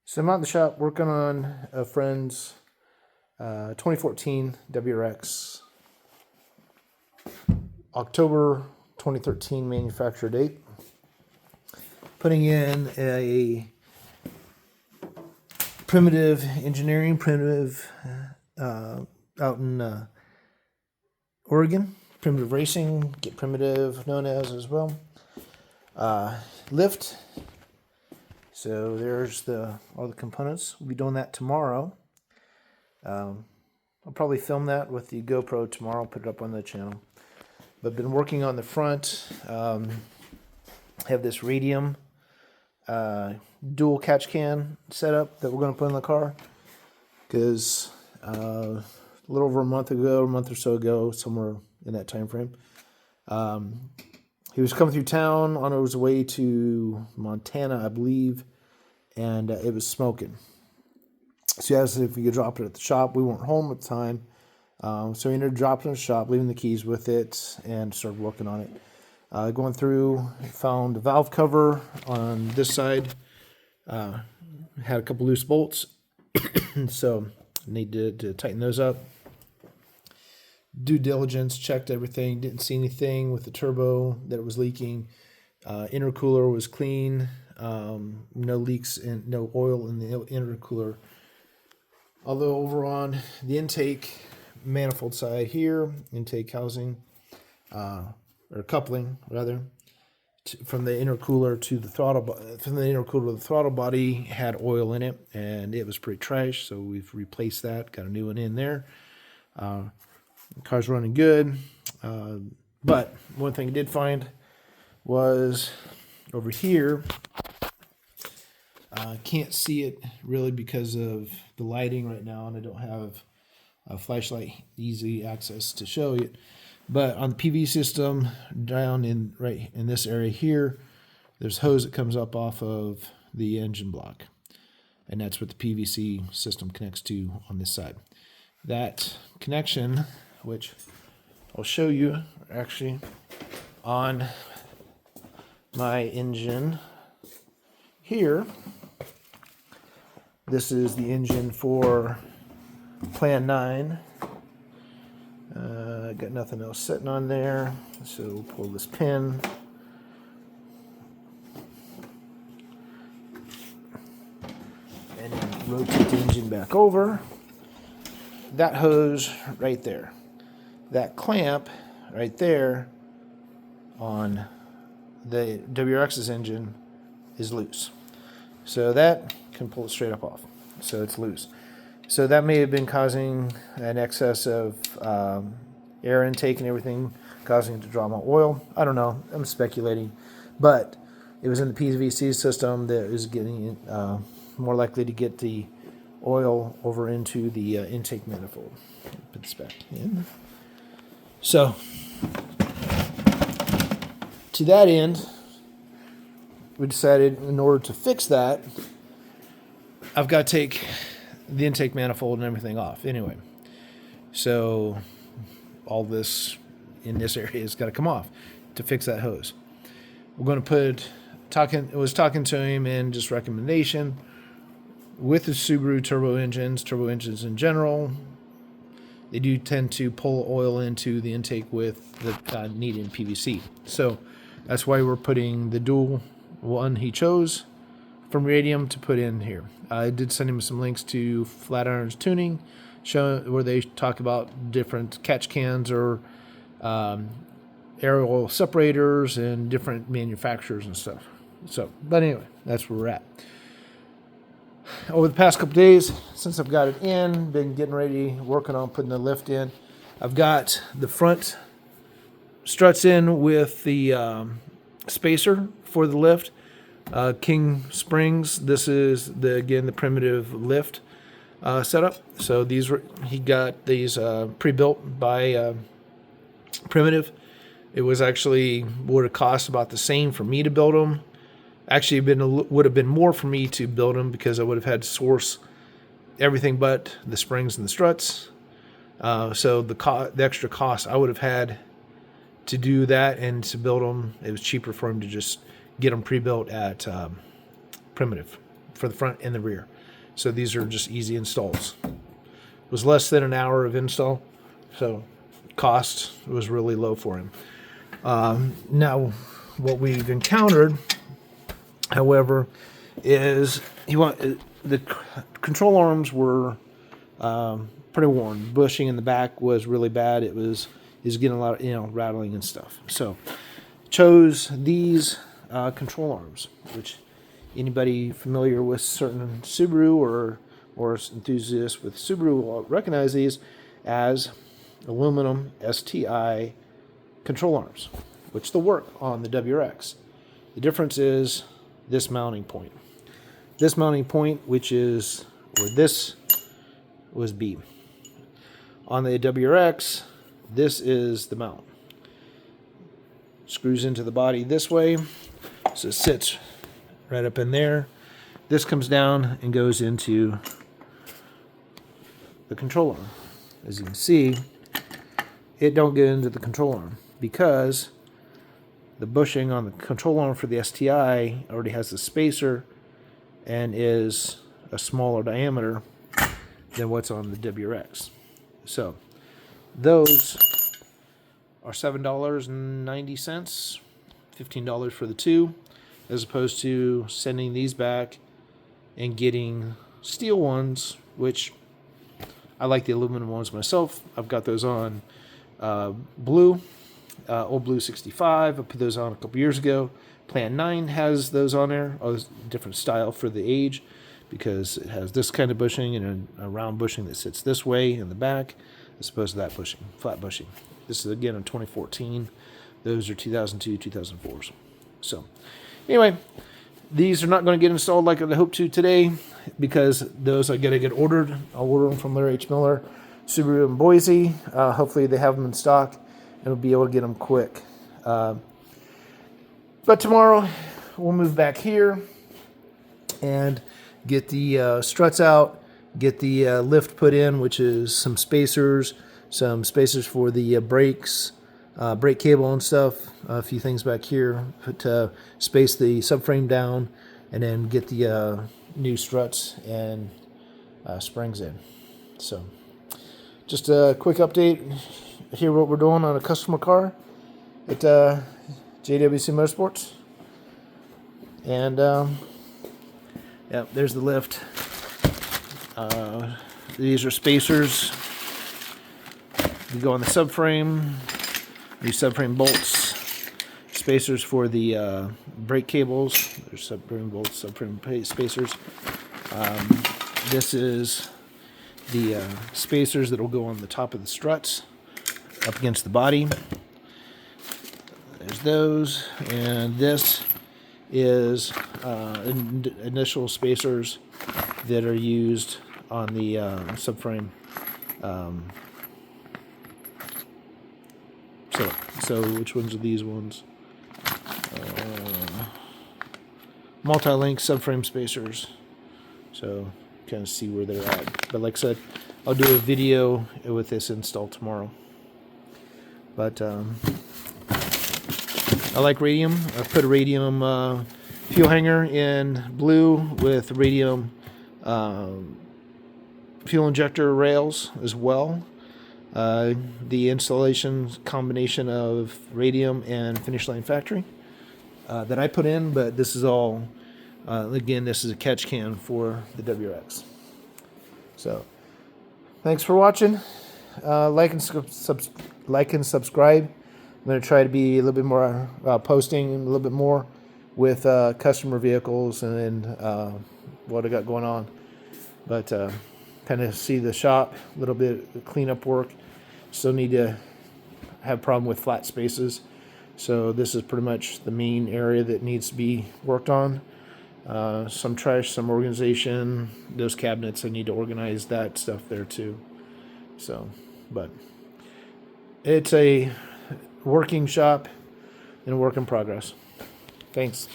So I'm out in the shop working on a friend's 2014 WRX, October 2013 manufacture date. Putting in a Premititive engineering, Premititive out in Oregon. Premititive Racing, get Premititive known as well. Lift. So there's all the components. We'll be doing that tomorrow. I'll probably film that with the GoPro tomorrow. I'll put it up on the channel. But been working on the front. Have this Radium Dual Catch Can setup that we're going to put in the car. Because a little over a month or so ago, somewhere in that time frame, he was coming through town on his way to Montana, I believe, and it was smoking. So he asked if we could drop it at the shop. We weren't home at the time, so we ended up dropping it at the shop, leaving the keys with it, and started working on it. Going through, found a valve cover on this side. Had a couple loose bolts, so needed to tighten those up. Due diligence, checked everything, didn't see anything with the turbo that it was leaking. Intercooler was clean, no leaks and no oil in the intercooler. Although over on the intake manifold side here, intake housing, or coupling rather, from the intercooler to the throttle body had oil in it, and it was pretty trash. So we've replaced that, got a new one in there. The car's running good, but one thing I did find was over here. Can't see it really because of the lighting right now, and I don't have a flashlight easy access to show it. But on the PV system, down right in this area here, there's hose that comes up off of the engine block, and that's what the PVC system connects to on this side. That connection, which I'll show you actually on my engine here. This is the engine for Plan 9. Got nothing else sitting on there, so we'll pull this pin. And then rotate the engine back over. That hose right there. That clamp right there on the WRX's engine is loose. So that can pull it straight up off. So it's loose. So that may have been causing an excess of air intake and everything, causing it to draw more oil. I don't know. I'm speculating. But it was in the PVC system that is getting more likely to get the oil over into the intake manifold. Put this back in. So, to that end, we decided in order to fix that, I've got to take the intake manifold and everything off anyway. So, all this in this area has got to come off to fix that hose. We're going to talking to him and just recommendation with the Subaru turbo engines in general. They do tend to pull oil into the intake with the needed PVC. So that's why we're putting the dual one he chose from Radium to put in here. I did send him some links to Flatiron's Tuning, where they talk about different catch cans or air oil separators and different manufacturers and stuff. So, but anyway, that's where we're at. Over the past couple days, since I've got it in, been getting ready, working on putting the lift in. I've got the front struts in with the spacer for the lift. King Springs. This is the Premititive lift setup. So he got these pre-built by Premititive. It was actually would have cost about the same for me to build them. Actually, would have been more for me to build them because I would have had to source everything but the springs and the struts. So the extra cost I would have had to do that and to build them, it was cheaper for him to just get them pre-built at Premititive. for the front and the rear. So these are just easy installs. It was less than an hour of install, so cost was really low for him. Now, what we've encountered, however, is the control arms were pretty worn. Bushing in the back was really bad. It was getting a lot of rattling and stuff. So chose these control arms, which anybody familiar with certain Subaru or enthusiasts with Subaru will recognize these as aluminum STI control arms, which they'll work on the WRX. The difference is this mounting point. This mounting point, which is where this was B. On the WRX, this is the mount. Screws into the body this way, so it sits right up in there. This comes down and goes into the control arm. As you can see, it don't get into the control arm because the bushing on the control arm for the STI already has the spacer and is a smaller diameter than what's on the WRX. So those are $7.90, $15 for the two, as opposed to sending these back and getting steel ones, which I like the aluminum ones myself. I've got those on blue, old blue 65. I put those on a couple years ago. Plan 9 has those on there. Oh, there's a different style for the age because it has this kind of bushing and a round bushing that sits this way in the back as opposed to that bushing, flat bushing. This is again a 2014. Those are 2002, 2004s. So anyway, these are not going to get installed like I hope to today because those I got to get ordered. I'll order them from Larry H. Miller, Subaru in Boise. Hopefully they have them in stock and we'll be able to get them quick. But tomorrow we'll move back here and get the struts out, get the lift put in, which is some spacers for the brakes, brake cable and stuff, a few things back here to space the subframe down, and then get the new struts and springs in. So just a quick update here what we're doing on a customer car at JWC Motorsports. And yeah, there's the lift. These are spacers. You go on the subframe. These subframe bolts. Spacers for the brake cables. There's subframe bolts, subframe spacers. This is the spacers that will go on the top of the struts up against the body. There's those, and this is initial spacers that are used on the subframe. So which ones are these ones? Multi-link subframe spacers. So kind of see where they're at. But like I said, I'll do a video with this install tomorrow. But I like radium. I put a radium fuel hanger in blue with radium fuel injector rails as well. The installation combination of radium and finish line factory that I put in, but this is all, again, this is a catch can for the WRX. So thanks for watching. Like and subscribe. I'm going to try to be a little bit more posting a little bit more with customer vehicles and what I got going on. But kind of see the shop, a little bit of cleanup work. Still need to have a problem with flat spaces. So this is pretty much the main area that needs to be worked on. Some trash, some organization. Those cabinets, I need to organize that stuff there too. So, but it's a working shop and a work in progress. Thanks.